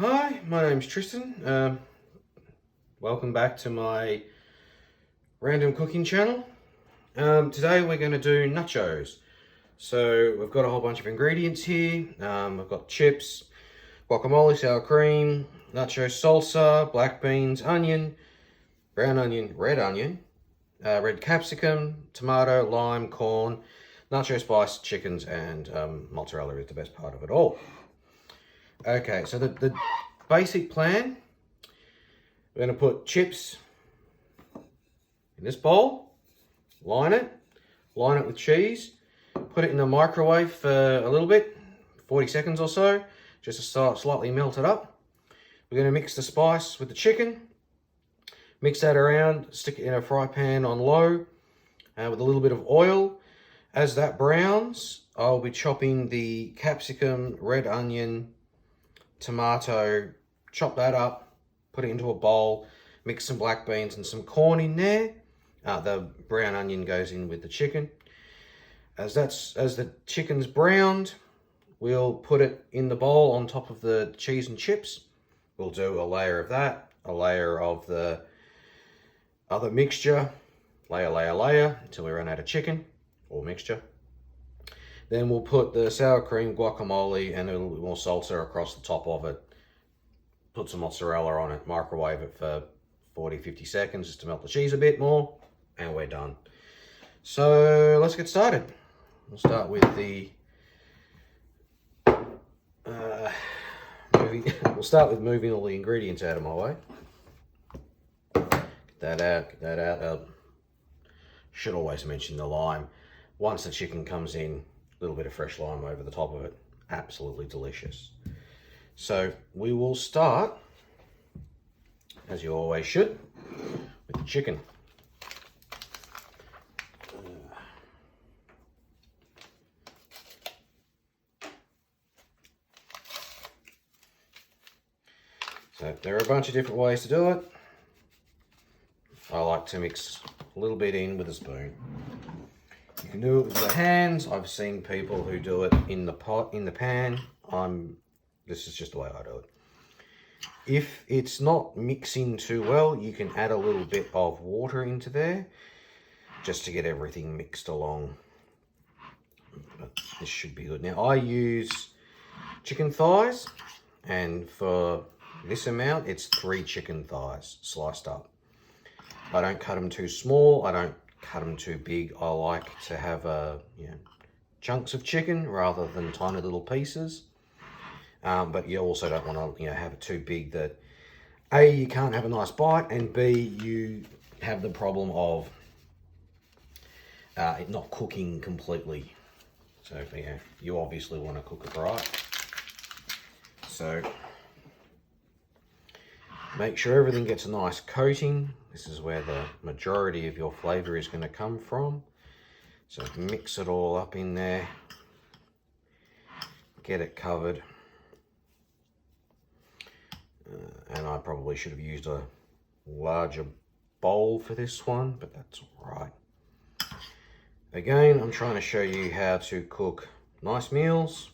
Hi, my name's Tristan. Welcome back to my random cooking channel. Today we're going to do nachos. So we've got a whole bunch of ingredients here. I've got chips, guacamole, sour cream, nacho salsa, black beans, onion, brown onion, red capsicum, tomato, lime, corn, nacho spice, chickens, and mozzarella is the best part of it all. Okay, so the basic plan, we're going to put chips in this bowl, line it with cheese, put it in the microwave for a little bit, 40 seconds or so, just to start slightly melt it up. We're going to mix the spice with the chicken, mix that around, stick it in a fry pan on low with a little bit of oil. As that browns, I'll be chopping the capsicum, red onion, tomato, chop that up, put it into a bowl, mix some black beans and some corn in there. The brown onion goes in with the chicken. As the chicken's browned, we'll put it in the bowl on top of the cheese and chips. We'll do a layer of that, a layer of the other mixture, layer, until we run out of chicken or mixture. Then we'll put the sour cream, guacamole, and a little bit more salsa across the top of it. Put some mozzarella on it, microwave it for 40-50 seconds just to melt the cheese a bit more, and we're done. So let's get started. We'll start with the moving all the ingredients out of my way. Get that out. Should always mention the lime. Once the chicken comes in, a little bit of fresh lime over the top of it. Absolutely delicious. So we will start, as you always should, with the chicken. So there are a bunch of different ways to do it. I like to mix a little bit in with a spoon. You can do it with your hands. I've seen people who do it in the pot, in the pan. This is just the way I do it. If it's not mixing too well, you can add a little bit of water into there just to get everything mixed along. But this should be good. Now I use chicken thighs, and for this amount, it's 3 chicken thighs sliced up. I don't cut them too small. I don't cut them too big. I like to have chunks of chicken rather than tiny little pieces. But you also don't want to have it too big that A, you can't have a nice bite, and B, you have the problem of it not cooking completely. So you obviously want to cook it right. So make sure everything gets a nice coating. This is where the majority of your flavor is going to come from. So mix it all up in there. Get it covered. And I probably should have used a larger bowl for this one, but that's all right. Again, I'm trying to show you how to cook nice meals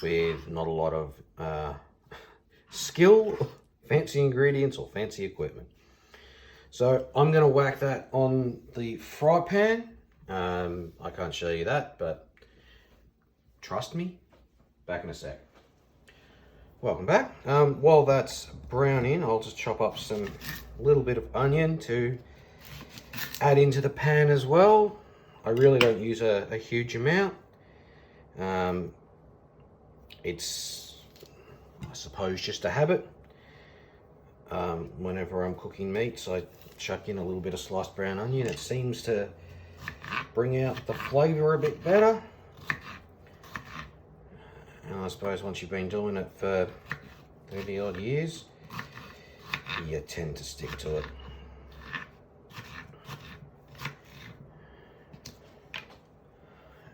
with not a lot of skill, fancy ingredients, or fancy equipment. So I'm going to whack that on the fry pan. I can't show you that, but trust me, back in a sec. Welcome back. While that's browning, I'll just chop up some little bit of onion to add into the pan as well. I really don't use a huge amount. It's, I suppose, just a habit. Whenever I'm cooking meats, I chuck in a little bit of sliced brown onion. It seems to bring out the flavor a bit better. And I suppose once you've been doing it for 30 odd years, you tend to stick to it.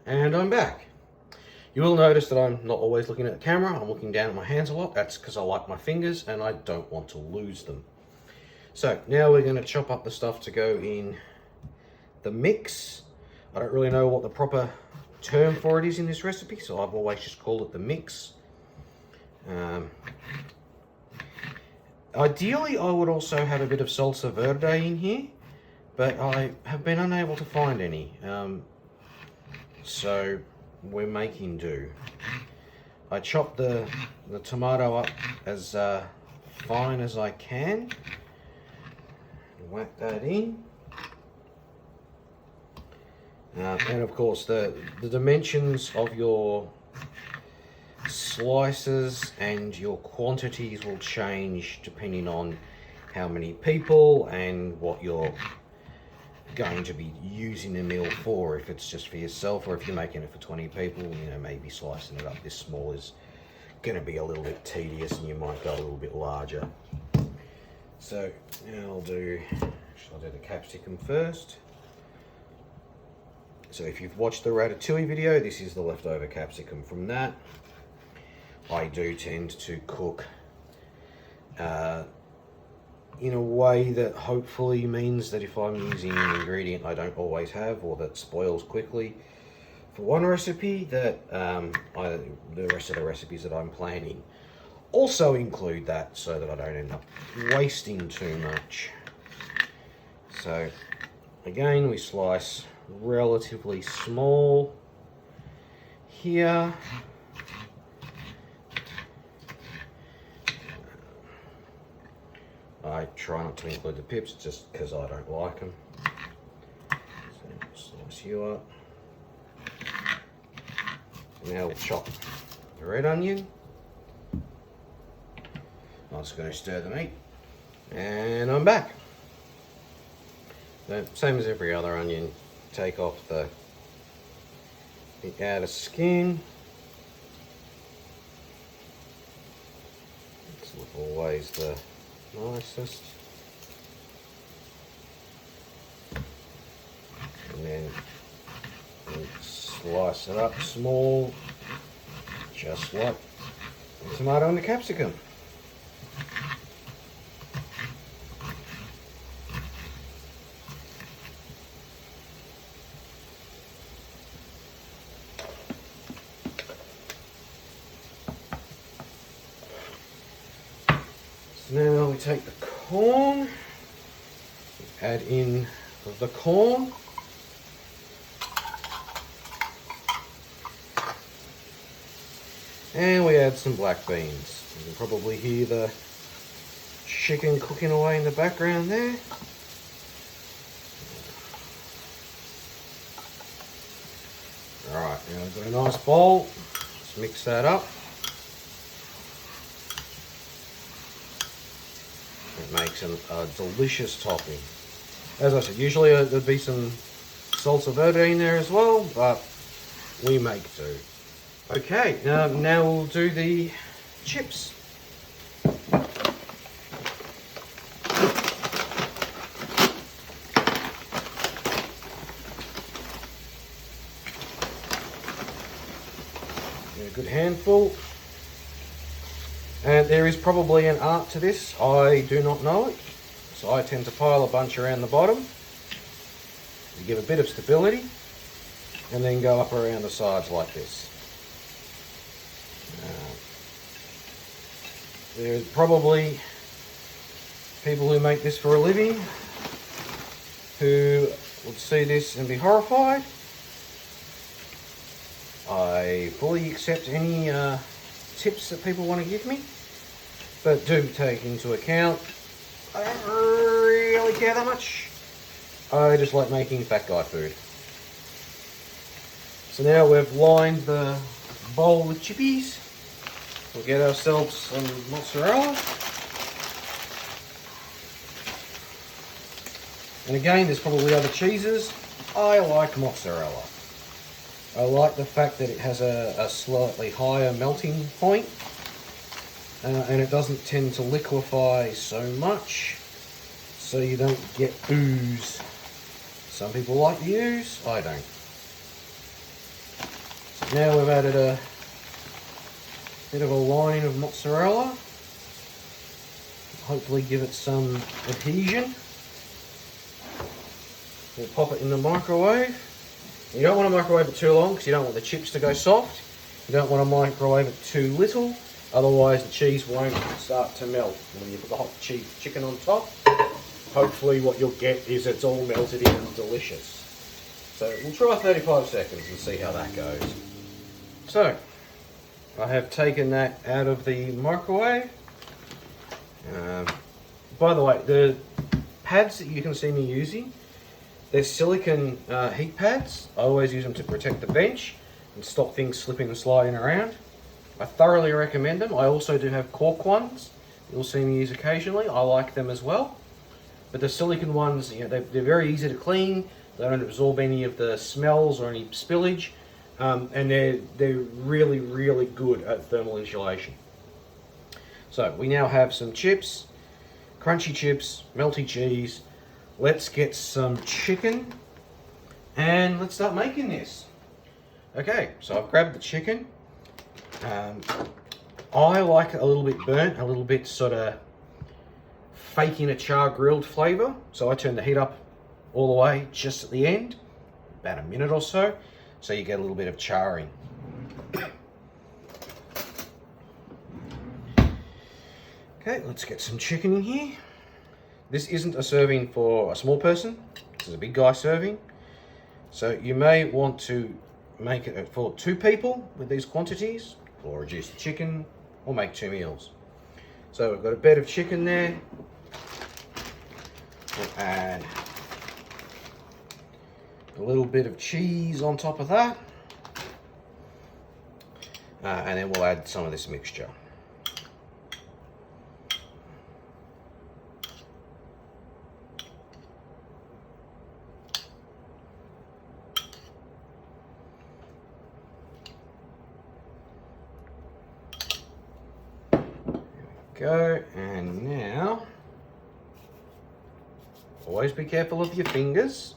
And I'm back. You will notice that I'm not always looking at the camera. I'm looking down at my hands a lot. That's because I like my fingers and I don't want to lose them. So now we're going to chop up the stuff to go in the mix. I don't really know what the proper term for it is in this recipe, so I've always just called it the mix. Ideally, I would also have a bit of salsa verde in here, but I have been unable to find any. So we're making do. I chopped the tomato up as fine as I can. Whack that in. And of course the dimensions of your slices and your quantities will change depending on how many people and what you're going to be using the meal for. If it's just for yourself, or if you're making it for 20 people, you know, maybe slicing it up this small is going to be a little bit tedious, and you might go a little bit larger. So now I'll do the capsicum first. So if you've watched the ratatouille video, this is the leftover capsicum from that. I do tend to cook in a way that hopefully means that if I'm using an ingredient I don't always have, or that spoils quickly for one recipe, that the rest of the recipes that I'm planning also include that, so that I don't end up wasting too much. So again, we slice relatively small here. I try not to include the pips just because I don't like them. So slice you up. Now we'll chop the red onion. I'm just going to stir the meat, and I'm back. So, same as every other onion, take off the outer skin. It's not always the nicest. And then slice it up small, just like the tomato and the capsicum. Now we take the corn, add in the corn, and we add some black beans. You can probably hear the chicken cooking away in the background there. Alright, now we've got a nice bowl. Let's mix that up. It makes a delicious topping. As I said, usually there'd be some salsa verde in there as well, but we make do. Okay, now we'll do the chips. A good handful. And there is probably an art to this. I do not know it. So I tend to pile a bunch around the bottom to give a bit of stability, and then go up around the sides like this. There's probably people who make this for a living who would see this and be horrified. I fully accept any tips that people want to give me, but do take into account I don't really care that much. I just like making fat guy food. So now we've lined the bowl with chippies. We'll get ourselves some mozzarella. And again, there's probably other cheeses. I like mozzarella. I like the fact that it has a slightly higher melting point, and it doesn't tend to liquefy so much, so you don't get ooze. Some people like the ooze, I don't. So now we've added a bit of a lining of mozzarella, hopefully give it some adhesion. We'll pop it in the microwave. You don't want to microwave it too long because you don't want the chips to go soft. You don't want to microwave it too little Otherwise the cheese won't start to melt. When you put the hot chicken on top, hopefully what you'll get is it's all melted in and delicious. So we'll try 35 seconds and see how that goes. So, I have taken that out of the microwave. By the way, the pads that you can see me using, they're silicone heat pads. I always use them to protect the bench and stop things slipping and sliding around. I thoroughly recommend them. I also do have cork ones you'll see me use occasionally. I like them as well. But the silicone ones, you know, they're very easy to clean. They don't absorb any of the smells or any spillage. And they're really, really good at thermal insulation. So we now have some chips, crunchy chips, melty cheese. Let's get some chicken and let's start making this. Okay, so I've grabbed the chicken. I like it a little bit burnt, a little bit sort of faking a char grilled flavour. So I turn the heat up all the way just at the end, about a minute or so. So you get a little bit of charring. Okay, let's get some chicken in here. This isn't a serving for a small person. This is a big guy serving. So you may want to make it for 2 people with these quantities, or reduce the chicken, or make 2 meals. So we've got a bed of chicken there. We'll add a little bit of cheese on top of that, and then we'll add some of this mixture. There we go, and now always be careful of your fingers.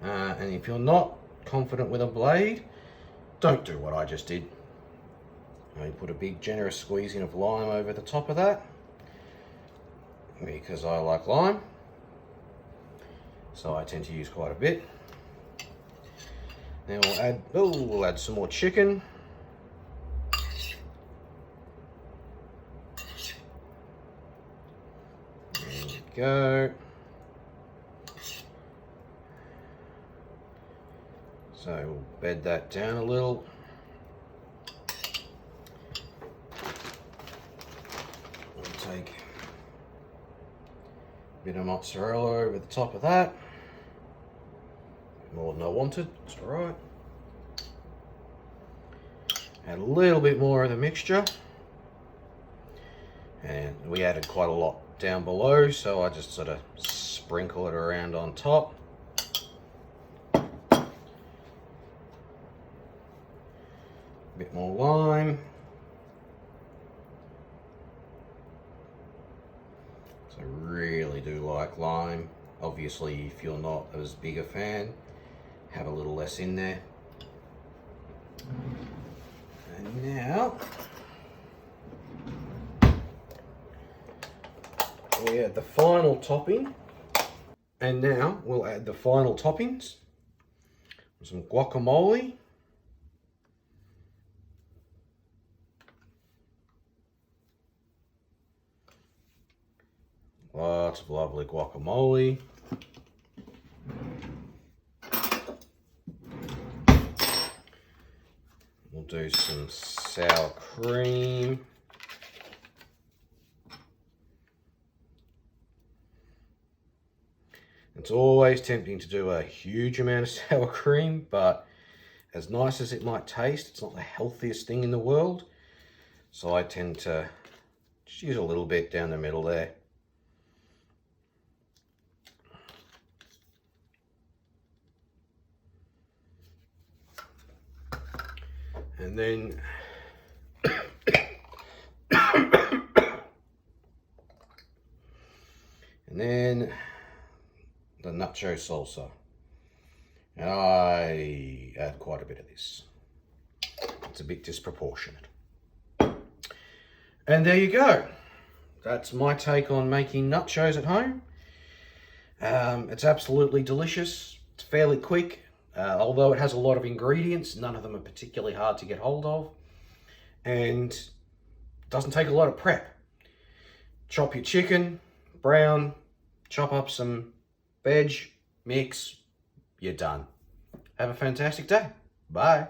And if you're not confident with a blade, don't do what I just did. I put a big generous squeezing of lime over the top of that, because I like lime, so I tend to use quite a bit. Then we'll add some more chicken. There we go. So we'll bed that down a little. We'll take a bit of mozzarella over the top of that. More than I wanted, it's all right. Add a little bit more of the mixture. And we added quite a lot down below, so I just sort of sprinkle it around on top. Bit more lime. So I really do like lime. Obviously, if you're not as big a fan, have a little less in there. And now we add the final topping. And now we'll add the final toppings. Some guacamole. Lots of lovely guacamole. We'll do some sour cream. It's always tempting to do a huge amount of sour cream, but as nice as it might taste, it's not the healthiest thing in the world. So I tend to just use a little bit down the middle there. And then the nacho salsa. And I add quite a bit of this. It's a bit disproportionate. And there you go. That's my take on making nachos at home. It's absolutely delicious. It's fairly quick. Although it has a lot of ingredients, none of them are particularly hard to get hold of. And Doesn't take a lot of prep. Chop your chicken, brown, chop up some veg, mix, you're done. Have a fantastic day. Bye.